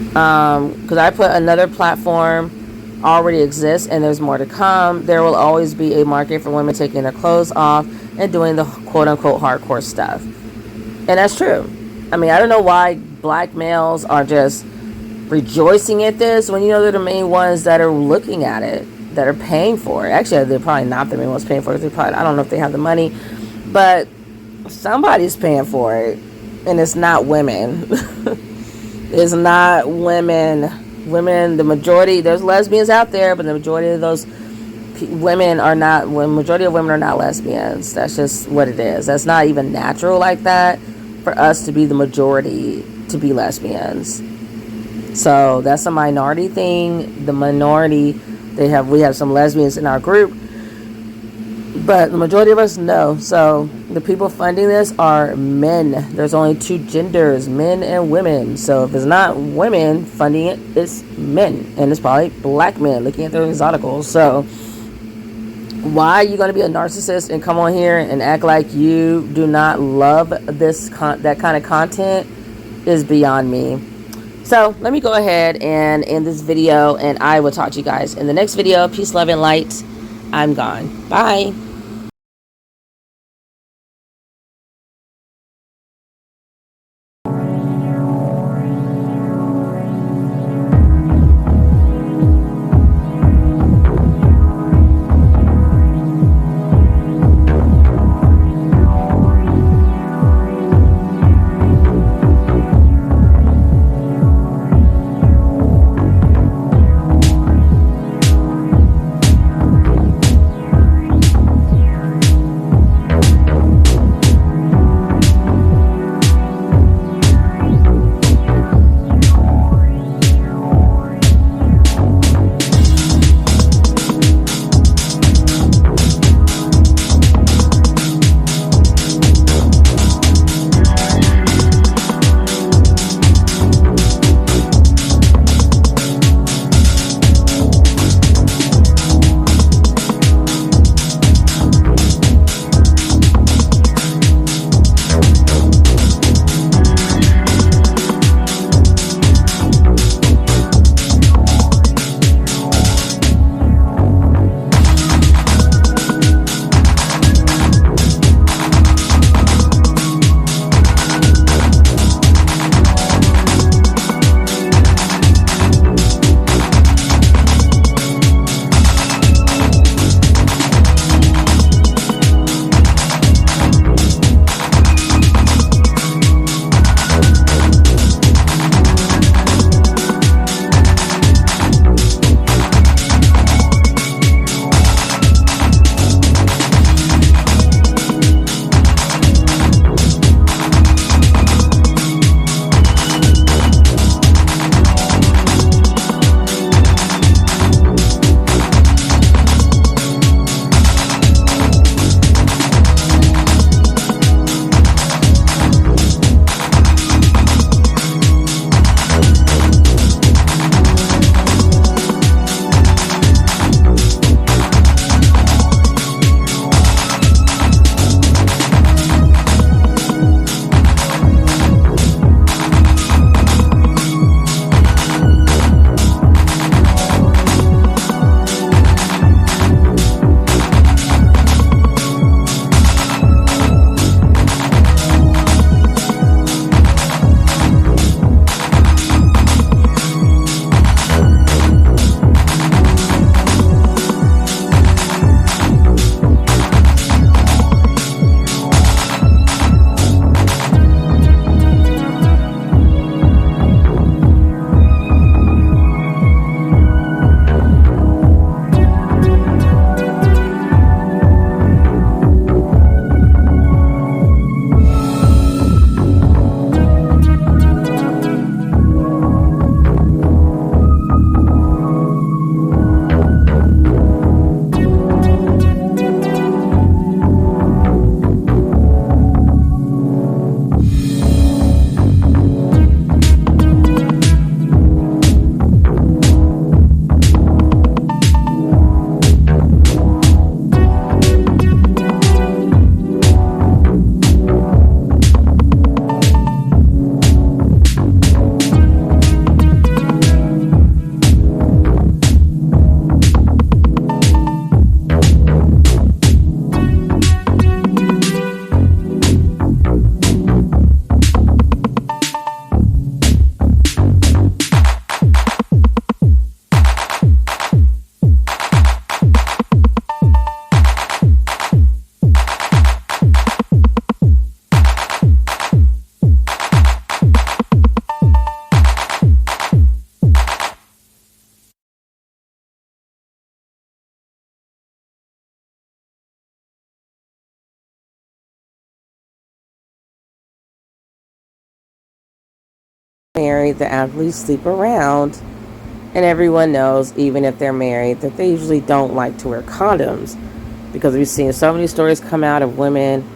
Because I put another platform already exists and there's more to come. There will always be a market for women taking their clothes off and doing the quote-unquote hardcore stuff. And that's true. I mean, I don't know why black males are just rejoicing at this when, you know, they're the main ones that are looking at it, that are paying for it. Actually, they're probably not the main ones paying for it. They probably, I don't know if they have the money, but somebody's paying for it, and it's not women. It's not women. Women, the majority, there's lesbians out there, but the majority of those women are not, majority of women are not lesbians. That's just what it is. That's not even natural like that for us to be the majority to be lesbians. So that's a minority thing. The minority, we have some lesbians in our group, But the majority of us know. So the people funding this are men. There's only two genders, men and women. So if it's not women funding it, it's men. And it's probably black men looking at their exoticals. So why are you going to be a narcissist and come on here and act like you do not love that kind of content is beyond me. So let me go ahead and end this video, and I will talk to you guys in the next video. Peace, love, and light. I'm gone. Bye. Married, the athletes sleep around, and everyone knows, even if they're married, that they usually don't like to wear condoms. because we've seen so many stories come out of women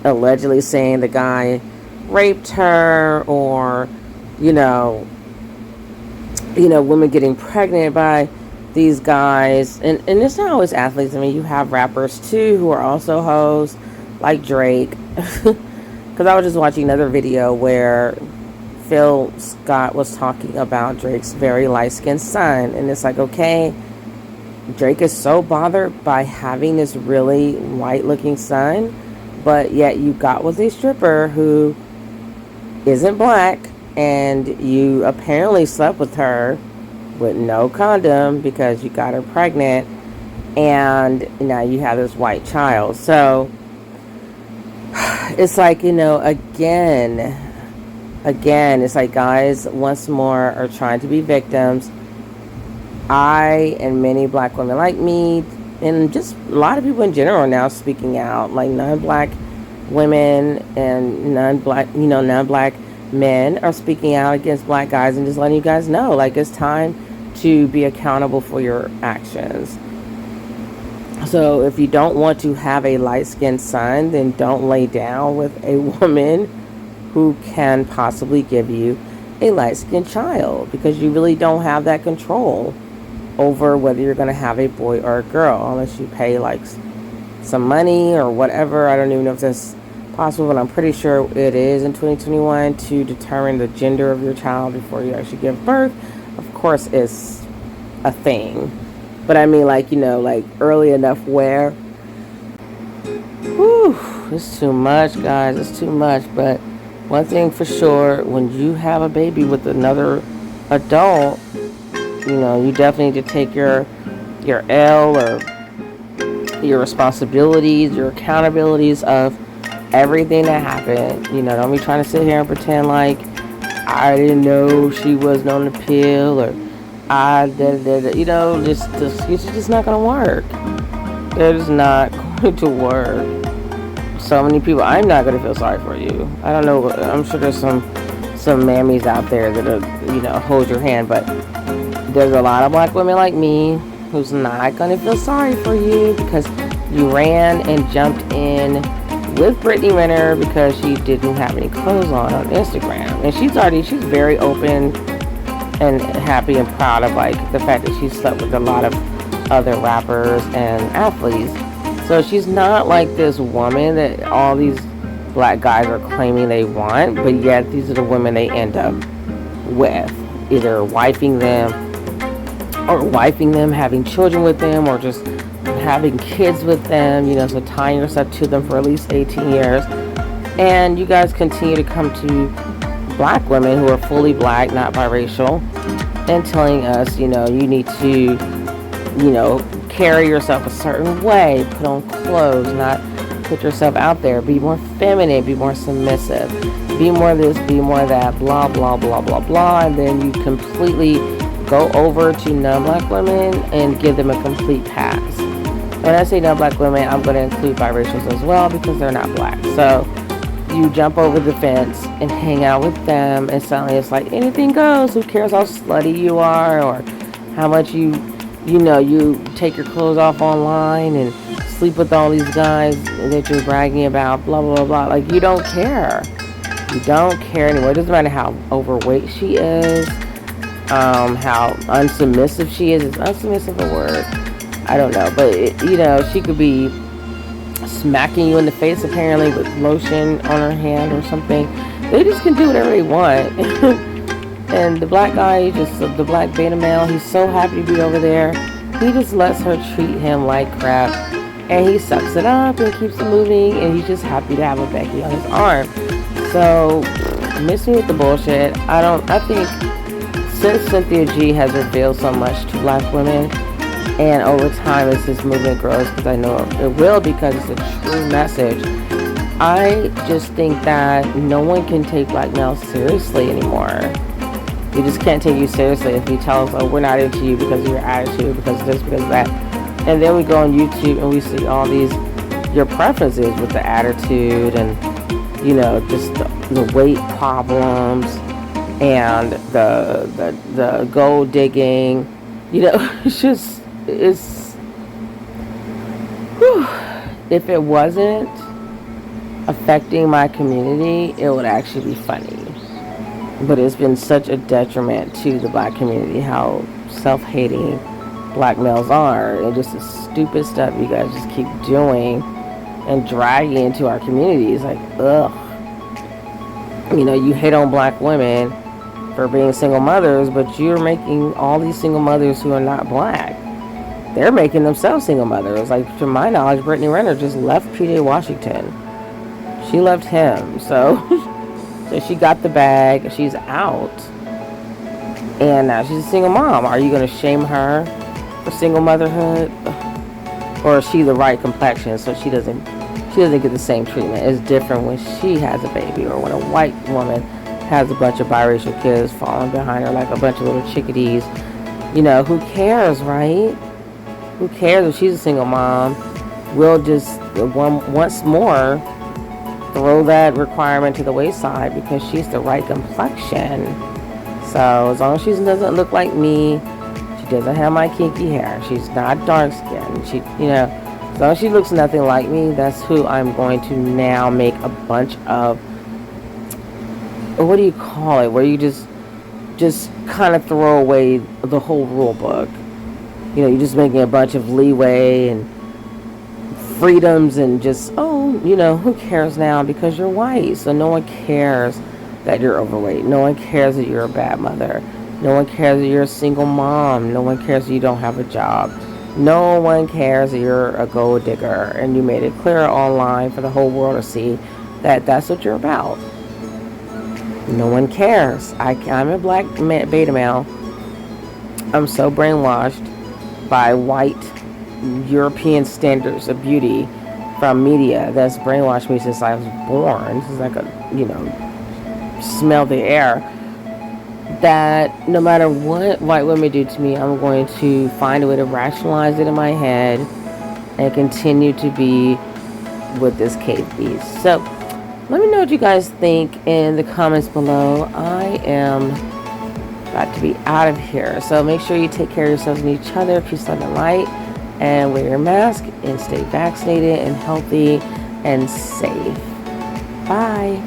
allegedly saying the guy raped her, or women getting pregnant by these guys. And it's not always athletes. I mean, you have rappers too who are also hoes, like Drake. Because I was just watching another video where Phil Scott was talking about Drake's very light-skinned son, and it's like, okay, Drake is so bothered by having this really white-looking son, but yet you got with a stripper who isn't black, and you apparently slept with her with no condom because you got her pregnant, and now you have this white child. So it's like, again, it's like guys once more are trying to be victims. I and many black women like me, and just a lot of people in general are now speaking out, like non-black women and non-black men are speaking out against black guys and just letting you guys know, like, it's time to be accountable for your actions. So if you don't want to have a light-skinned son, then don't lay down with a woman who can possibly give you a light-skinned child, because you really don't have that control over whether you're going to have a boy or a girl, unless you pay like some money or whatever. I don't even know if that's possible, but I'm pretty sure it is in 2021 to determine the gender of your child before you actually give birth. Of course, it's a thing, but I mean, like, like early enough where, it's too much, guys. It's too much. But one thing for sure, when you have a baby with another adult, you definitely need to take your L, or your responsibilities, your accountabilities of everything that happened. Don't be trying to sit here and pretend like I didn't know she was known to pill, or it's just not going to work. It is not going to work. So many people, I'm not going to feel sorry for you. I don't know, I'm sure there's some mammies out there that are, hold your hand, but there's a lot of black women like me who's not going to feel sorry for you because you ran and jumped in with Brittany Renner because she didn't have any clothes on Instagram. And she's very open and happy and proud of, like, the fact that she slept with a lot of other rappers and athletes. So she's not like this woman that all these black guys are claiming they want, but yet these are the women they end up with, either wifing them, having children with them, or just having kids with them, so tying yourself to them for at least 18 years. And you guys continue to come to black women who are fully black, not biracial, and telling us, you need to, carry yourself a certain way, put on clothes, not put yourself out there, be more feminine, be more submissive, be more this, be more that, blah, blah, blah, blah, blah. And then you completely go over to non-black women and give them a complete pass. When I say non-black women, I'm going to include biracials as well, because they're not black. So you jump over the fence and hang out with them, and suddenly it's like anything goes. Who cares how slutty you are, or how much you take your clothes off online and sleep with all these guys that you're bragging about, blah, blah, blah, blah. Like, you don't care. You don't care anymore. It doesn't matter how overweight she is, how unsubmissive she is. Is unsubmissive a word? I don't know. But, she could be smacking you in the face, apparently, with lotion on her hand or something. They just can do whatever they want. And the black guy, the black beta male, he's so happy to be over there. He just lets her treat him like crap, and he sucks it up and keeps it moving, and he's just happy to have a Becky on his arm. So, miss me with the bullshit. I think since Cynthia G has revealed so much to black women, and over time as this movement grows, because I know it will, because it's a true message, I just think that no one can take black males seriously anymore. We just can't take you seriously if you tell us, oh, we're not into you because of your attitude, because of this, because of that. And then we go on YouTube and we see all these, your preferences with the attitude and, just the weight problems and the gold digging. It's Whew. If it wasn't affecting my community, it would actually be funny. But it's been such a detriment to the black community how self-hating black males are, and just the stupid stuff you guys just keep doing and dragging into our communities. Like, ugh. You know, you hate on black women for being single mothers, but you're making all these single mothers who are not black, they're making themselves single mothers. Like, to my knowledge, Brittany Renner just left PJ Washington. She left him, so so she got the bag, she's out, and now she's a single mom. Are you going to shame her for single motherhood? Or is she the right complexion, so she doesn't get the same treatment? It's different when she has a baby, or when a white woman has a bunch of biracial kids falling behind her like a bunch of little chickadees. You know, who cares, right? Who cares if she's a single mom? We'll just once more throw that requirement to the wayside because she's the right complexion. So as long as she doesn't look like me, she doesn't have my kinky hair, she's not dark skinned, she, you know, as long as she looks nothing like me, that's who I'm going to now make a bunch of, what do you call it, where you just kind of throw away the whole rule book. You know, you're just making a bunch of leeway and freedoms and just, oh, you know, who cares now because you're white, so no one cares that you're overweight, no one cares that you're a bad mother, no one cares that you're a single mom, no one cares that you don't have a job, no one cares that you're a gold digger, and you made it clear online for the whole world to see that that's what you're about. No one cares. I'm a black beta male. I'm so brainwashed by white European standards of beauty from media that's brainwashed me since I was born. This is like a, you know, smell the air, that no matter what white women do to me, I'm going to find a way to rationalize it in my head and continue to be with this cave beast. So let me know what you guys think in the comments below. I am about to be out of here, so make sure you take care of yourselves and each other. Peace, love, and light, and wear your mask and stay vaccinated and healthy and safe. Bye.